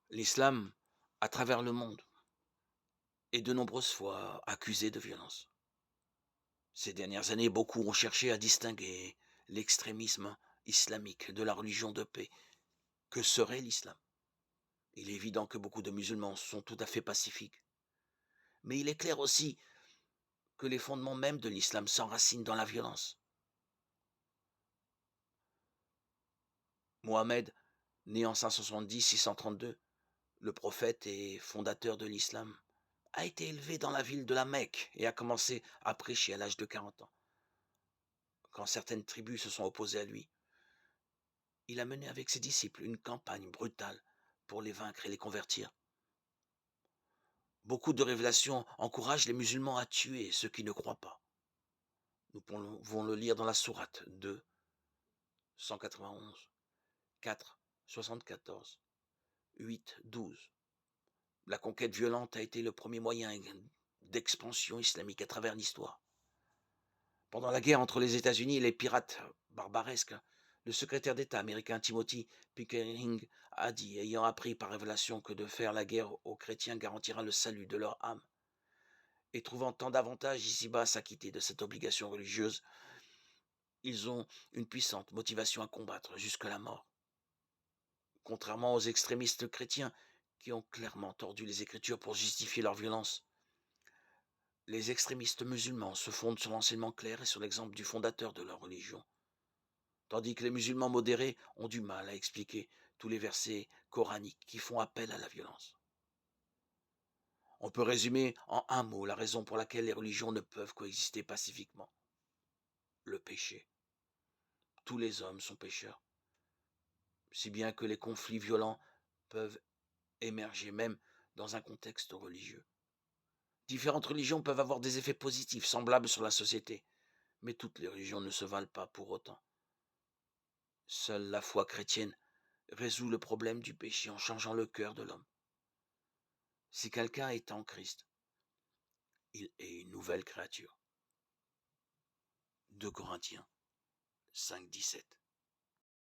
L'islam, à travers le monde, est de nombreuses fois accusé de violence. Ces dernières années, beaucoup ont cherché à distinguer l'extrémisme islamique de la religion de paix. Que serait l'islam? Il est évident que beaucoup de musulmans sont tout à fait pacifiques. Mais il est clair aussi que les fondements mêmes de l'islam s'enracinent dans la violence. Mohammed, né en 570-632, le prophète et fondateur de l'islam, a été élevé dans la ville de la Mecque et a commencé à prêcher à l'âge de 40 ans. Quand certaines tribus se sont opposées à lui, il a mené avec ses disciples une campagne brutale pour les vaincre et les convertir. Beaucoup de révélations encouragent les musulmans à tuer ceux qui ne croient pas. Nous pouvons le lire dans la sourate 2, 191, 4, 74, 8, 12. La conquête violente a été le premier moyen d'expansion islamique à travers l'histoire. Pendant la guerre entre les États-Unis et les pirates barbaresques, le secrétaire d'État américain Timothy Pickering a dit, ayant appris par révélation que de faire la guerre aux chrétiens garantira le salut de leur âme, et trouvant tant d'avantages ici-bas à s'acquitter de cette obligation religieuse, ils ont une puissante motivation à combattre jusqu'à la mort. Contrairement aux extrémistes chrétiens qui ont clairement tordu les Écritures pour justifier leur violence, les extrémistes musulmans se fondent sur l'enseignement clair et sur l'exemple du fondateur de leur religion, tandis que les musulmans modérés ont du mal à expliquer tous les versets coraniques qui font appel à la violence. On peut résumer en un mot la raison pour laquelle les religions ne peuvent coexister pacifiquement: le péché. Tous les hommes sont pécheurs, si bien que les conflits violents peuvent émerger même dans un contexte religieux. Différentes religions peuvent avoir des effets positifs semblables sur la société, mais toutes les religions ne se valent pas pour autant. Seule la foi chrétienne résout le problème du péché en changeant le cœur de l'homme. Si quelqu'un est en Christ, il est une nouvelle créature. 2 Corinthiens 5, 17.